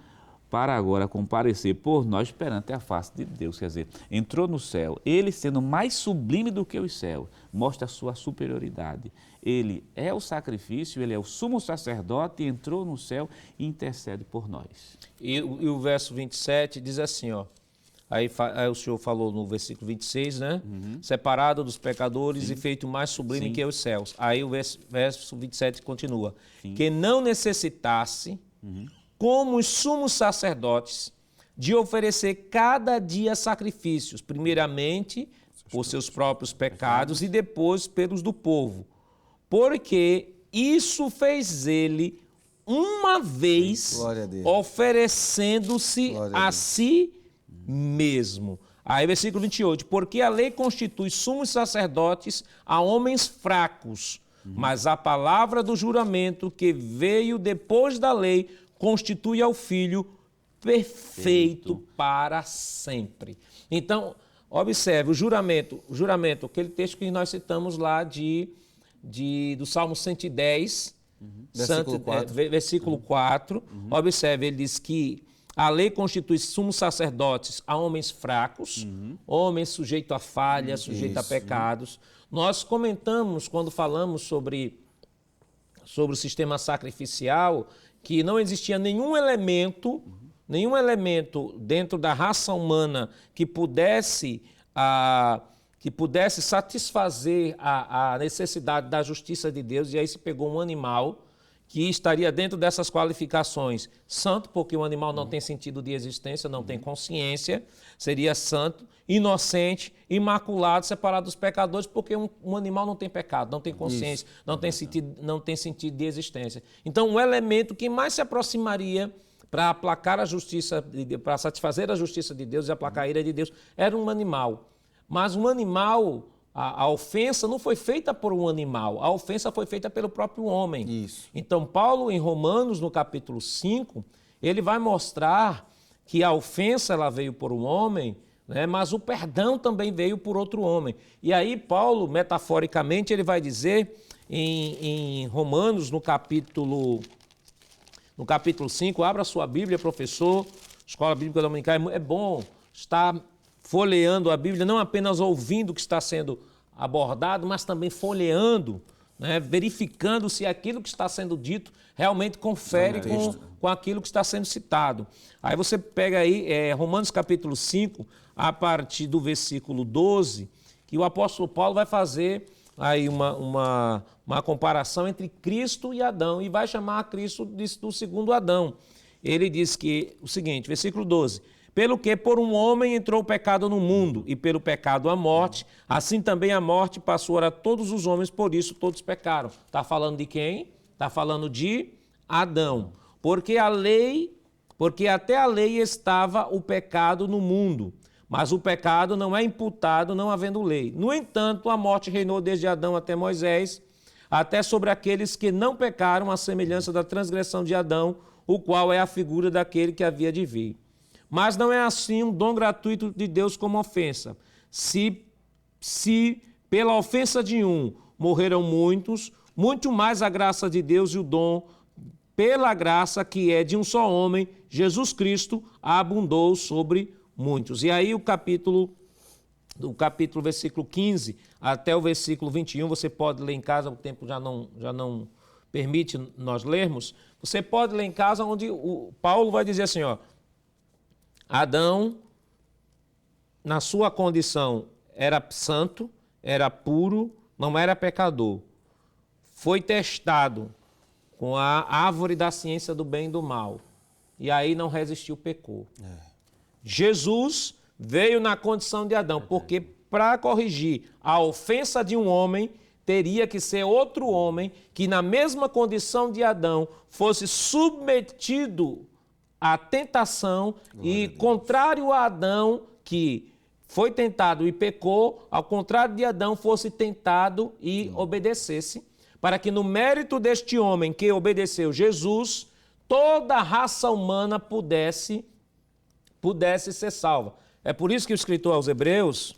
para agora comparecer por nós perante a face de Deus. Quer dizer, entrou no céu, ele sendo mais sublime do que os céus, mostra a sua superioridade. Ele é o sacrifício, ele é o sumo sacerdote, entrou no céu e intercede por nós. E o verso 27 diz assim, ó, aí o senhor falou no versículo 26, né? Separado dos pecadores e feito mais sublime que os céus. Aí o verso 27 continua. Que não necessitasse, como os sumos sacerdotes, de oferecer cada dia sacrifícios, primeiramente por seus próprios pecados e depois pelos do povo. Porque isso fez ele uma vez, oferecendo-se a si mesmo. Aí, versículo 28, porque a lei constitui sumos sacerdotes a homens fracos, mas a palavra do juramento que veio depois da lei constitui ao Filho perfeito para sempre. Então, observe, o juramento, aquele texto que nós citamos lá do Salmo 110, versículo 4, observe, ele diz que a lei constitui sumos sacerdotes a homens fracos, homens sujeitos a falhas, sujeitos a pecados. Nós comentamos, quando falamos sobre o sistema sacrificial, que não existia nenhum elemento dentro da raça humana que pudesse satisfazer a necessidade da justiça de Deus, e aí se pegou um animal que estaria dentro dessas qualificações. Santo, porque o animal não tem sentido de existência, não tem consciência, seria santo. Inocente, imaculado, separado dos pecadores, porque um animal não tem pecado, não tem consciência, não tem sentido de existência. Então, o elemento que mais se aproximaria para aplacar a justiça, para satisfazer a justiça de Deus e aplacar a ira de Deus, era um animal. Mas um animal, a ofensa não foi feita por um animal, a ofensa foi feita pelo próprio homem. Isso. Então, Paulo, em Romanos, no capítulo 5, ele vai mostrar que a ofensa ela veio por um homem, né, mas o perdão também veio por outro homem. E aí, Paulo, metaforicamente, ele vai dizer em Romanos, no capítulo 5, abra sua Bíblia, professor, Escola Bíblica Dominical, é bom estar folheando a Bíblia, não apenas ouvindo o que está sendo abordado, mas também folheando, né, verificando se aquilo que está sendo dito realmente confere com aquilo que está sendo citado. Aí você pega aí Romanos capítulo 5, a partir do versículo 12, que o apóstolo Paulo vai fazer aí uma comparação entre Cristo e Adão, e vai chamar a Cristo do segundo Adão. Ele diz que o seguinte, versículo 12, pelo que por um homem entrou o pecado no mundo, e pelo pecado a morte, assim também a morte passou a todos os homens, por isso todos pecaram. Está falando de quem? Está falando de Adão. Porque até a lei estava o pecado no mundo, mas o pecado não é imputado não havendo lei. No entanto, a morte reinou desde Adão até Moisés, até sobre aqueles que não pecaram, à semelhança da transgressão de Adão, o qual é a figura daquele que havia de vir. Mas não é assim um dom gratuito de Deus como ofensa. Se pela ofensa de um morreram muitos, muito mais a graça de Deus e o dom pela graça que é de um só homem, Jesus Cristo, abundou sobre muitos. E aí o capítulo, versículo 15 até o versículo 21, você pode ler em casa, o tempo já não permite nós lermos, você pode ler em casa onde o Paulo vai dizer assim, ó, Adão, na sua condição, era santo, era puro, não era pecador. Foi testado com a árvore da ciência do bem e do mal. E aí não resistiu, pecou. Jesus veio na condição de Adão, porque para corrigir a ofensa de um homem, teria que ser outro homem que na mesma condição de Adão fosse submetido à tentação e contrário a Adão, que foi tentado e pecou, ao contrário de Adão, fosse tentado e obedecesse, para que no mérito deste homem que obedeceu Jesus, toda a raça humana pudesse ser salva. É por isso que o escritor aos Hebreus,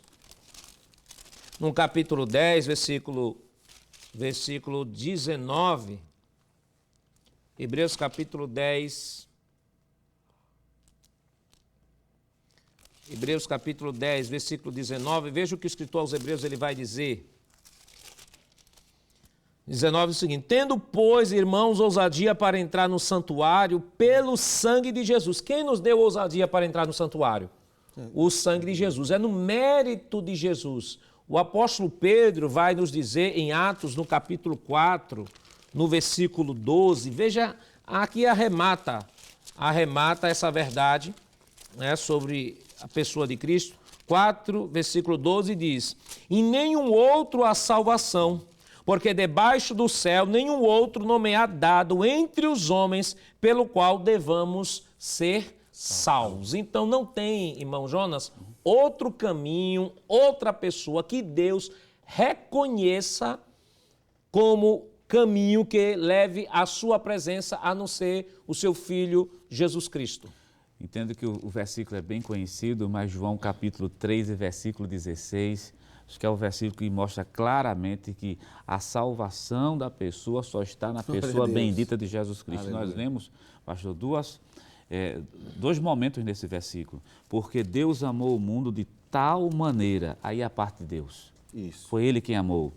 no capítulo 10, versículo 19, Hebreus capítulo 10, versículo 19, veja o que o escritor aos Hebreus ele vai dizer. 19 é o seguinte, tendo, pois, irmãos, ousadia para entrar no santuário pelo sangue de Jesus. Quem nos deu ousadia para entrar no santuário? O sangue de Jesus. É no mérito de Jesus. O apóstolo Pedro vai nos dizer em Atos, no capítulo 4, no versículo 12, veja, aqui arremata essa verdade, né, sobre a pessoa de Cristo. 4, versículo 12 diz, em nenhum outro há salvação, porque debaixo do céu nenhum outro nome há dado entre os homens pelo qual devamos ser salvos. Então não tem, irmão Jonas, outro caminho, outra pessoa que Deus reconheça como caminho que leve à sua presença, a não ser o seu Filho Jesus Cristo. Entendo que o versículo é bem conhecido, mas João capítulo 3 e versículo 16, acho que é o versículo que mostra claramente que a salvação da pessoa só está na pessoa bendita de Jesus Cristo. Aleluia. Nós lemos, pastor, dois momentos nesse versículo. Porque Deus amou o mundo de tal maneira, aí a parte de Deus. Isso. Foi Ele quem amou.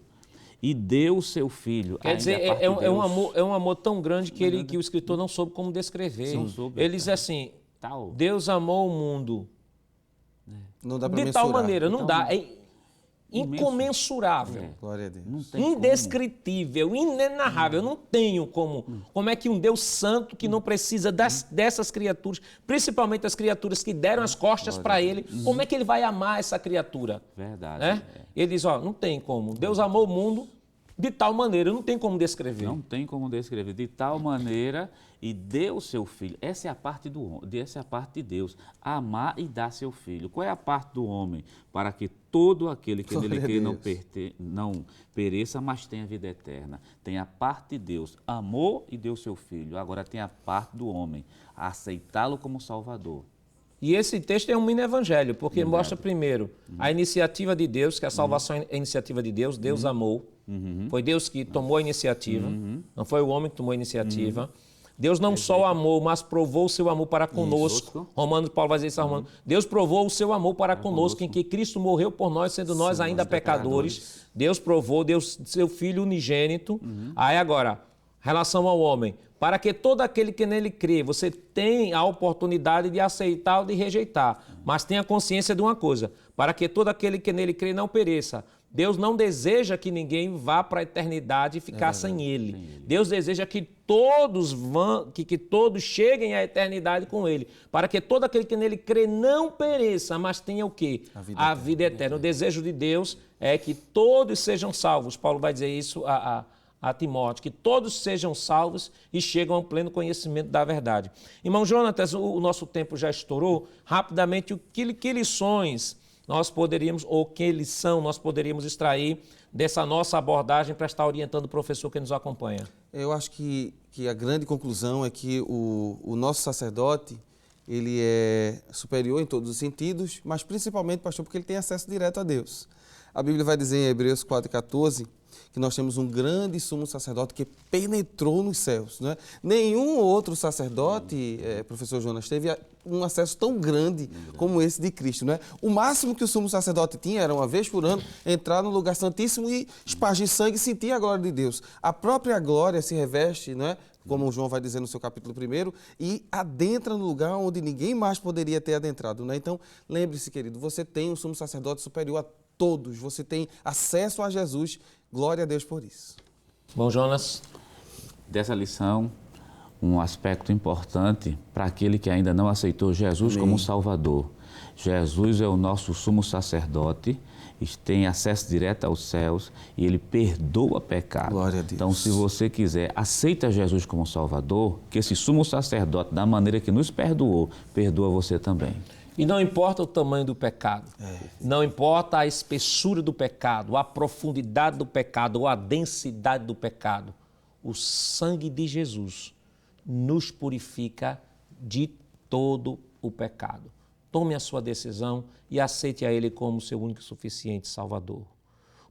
E deu o seu Filho. Quer dizer, é um amor tão grande que o escritor não soube como descrever. Ele diz assim, Deus amou o mundo não dá pra de mensurar. tal maneira, não dá. incomensurável, Glória a Deus. Não tem indescritível, inenarrável. Eu não tenho como é que um Deus santo que não precisa dessas criaturas, principalmente as criaturas que deram as costas para ele, como é que ele vai amar essa criatura? Verdade. Né? Ele diz, não tem como. Deus amou o mundo de tal maneira, não tem como descrever. Não tem como descrever. De tal maneira e deu o seu filho. Essa é a parte de Deus. Amar e dar seu filho. Qual é a parte do homem? Para que todo aquele que nele crê não pereça, mas tenha vida eterna. Tem a parte de Deus. Amou e deu seu filho. Agora tem a parte do homem. Aceitá-lo como Salvador. E esse texto é um mini evangelho, porque mostra primeiro a iniciativa de Deus, que a salvação é a iniciativa de Deus. Deus amou. Foi Deus que tomou a iniciativa. Não foi o homem que tomou a iniciativa. Deus não só amou, mas provou o seu amor para conosco. Paulo vai dizer isso a Romanos. Deus provou o seu amor para conosco, em que Cristo morreu por nós, sendo nós ainda pecadores. Deus provou, deu seu Filho unigênito. Aí agora, relação ao homem. Para que todo aquele que nele crê, você tem a oportunidade de aceitar ou de rejeitar. Mas tenha consciência de uma coisa, para que todo aquele que nele crê não pereça. Deus não deseja que ninguém vá para a eternidade e ficar sem ele. Deus deseja que todos que todos cheguem à eternidade com ele, para que todo aquele que nele crê não pereça, mas tenha o quê? A vida eterna. O desejo de Deus é que todos sejam salvos. Paulo vai dizer isso a Timóteo, que todos sejam salvos e chegam ao pleno conhecimento da verdade. Irmão Jonatas, o nosso tempo já estourou. Rapidamente, que lições nós poderíamos, ou que lição nós poderíamos extrair dessa nossa abordagem para estar orientando o professor que nos acompanha? Eu acho que a grande conclusão é que o nosso sacerdote, ele é superior em todos os sentidos, mas principalmente, pastor, porque ele tem acesso direto a Deus. A Bíblia vai dizer em Hebreus 4,14 que nós temos um grande sumo sacerdote que penetrou nos céus. Né? Nenhum outro sacerdote, professor Jonas, teve um acesso tão grande como esse de Cristo. Né? O máximo que o sumo sacerdote tinha era, uma vez por ano, entrar no lugar santíssimo e espargir sangue e sentir a glória de Deus. A própria glória se reveste, né? Como o João vai dizer no seu capítulo 1, e adentra no lugar onde ninguém mais poderia ter adentrado. Né? Então, lembre-se, querido, você tem um sumo sacerdote superior a todos, você tem acesso a Jesus. Glória a Deus por isso. Bom, Jonas? Dessa lição, um aspecto importante para aquele que ainda não aceitou Jesus como Salvador. Jesus é o nosso sumo sacerdote, tem acesso direto aos céus e ele perdoa pecado. Glória a Deus. Então, se você quiser, aceita Jesus como Salvador, que esse sumo sacerdote, da maneira que nos perdoou, perdoa você também. E não importa o tamanho do pecado, não importa a espessura do pecado, a profundidade do pecado ou a densidade do pecado, o sangue de Jesus nos purifica de todo o pecado. Tome a sua decisão e aceite a Ele como seu único e suficiente Salvador.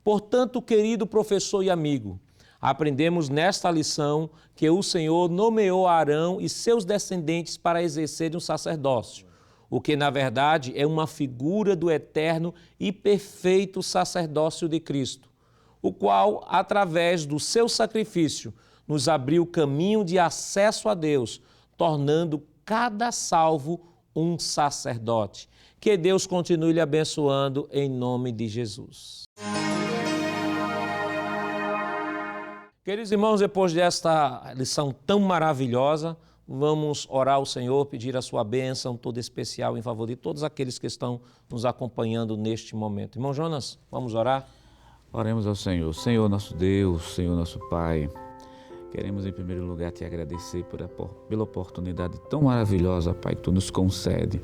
Portanto, querido professor e amigo, aprendemos nesta lição que o Senhor nomeou Arão e seus descendentes para exercerem o sacerdócio, o que, na verdade, é uma figura do eterno e perfeito sacerdócio de Cristo, o qual, através do seu sacrifício, nos abriu o caminho de acesso a Deus, tornando cada salvo um sacerdote. Que Deus continue lhe abençoando em nome de Jesus. Queridos irmãos, depois desta lição tão maravilhosa, vamos orar ao Senhor, pedir a sua bênção toda especial em favor de todos aqueles que estão nos acompanhando neste momento. Irmão Jonas, vamos orar? Oremos ao Senhor. Senhor nosso Deus, Senhor nosso Pai, queremos em primeiro lugar te agradecer pela oportunidade tão maravilhosa, Pai, que tu nos concede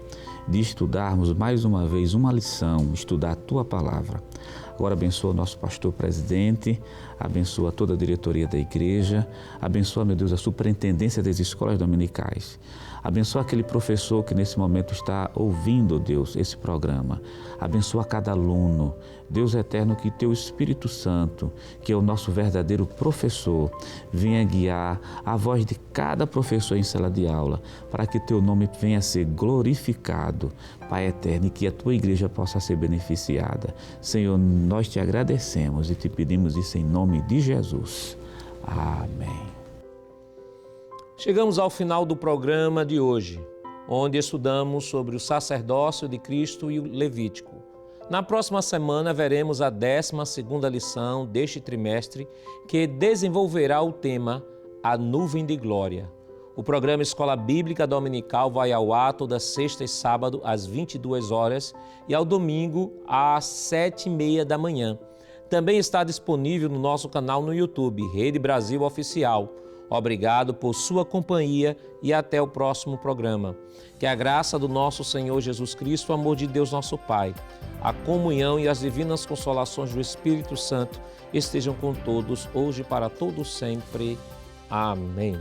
de estudarmos mais uma vez uma lição, estudar a tua palavra. Agora abençoa o nosso pastor presidente, abençoa toda a diretoria da igreja, abençoa, meu Deus, a superintendência das escolas dominicais. Abençoa aquele professor que nesse momento está ouvindo, Deus, esse programa. Abençoa cada aluno. Deus eterno, que teu Espírito Santo, que é o nosso verdadeiro professor, venha guiar a voz de cada professor em sala de aula, para que teu nome venha a ser glorificado, Pai eterno, e que a tua igreja possa ser beneficiada. Senhor, nós te agradecemos e te pedimos isso em nome de Jesus. Amém. Chegamos ao final do programa de hoje, onde estudamos sobre o sacerdócio de Cristo e o Levítico. Na próxima semana, veremos a 12ª lição deste trimestre, que desenvolverá o tema A Nuvem de Glória. O programa Escola Bíblica Dominical vai ao ar toda sexta e sábado, às 22 horas, e ao domingo, às 7h30 da manhã. Também está disponível no nosso canal no YouTube, Rede Brasil Oficial. Obrigado por sua companhia e até o próximo programa. Que a graça do nosso Senhor Jesus Cristo, o amor de Deus nosso Pai, a comunhão e as divinas consolações do Espírito Santo estejam com todos, hoje e para todos sempre. Amém.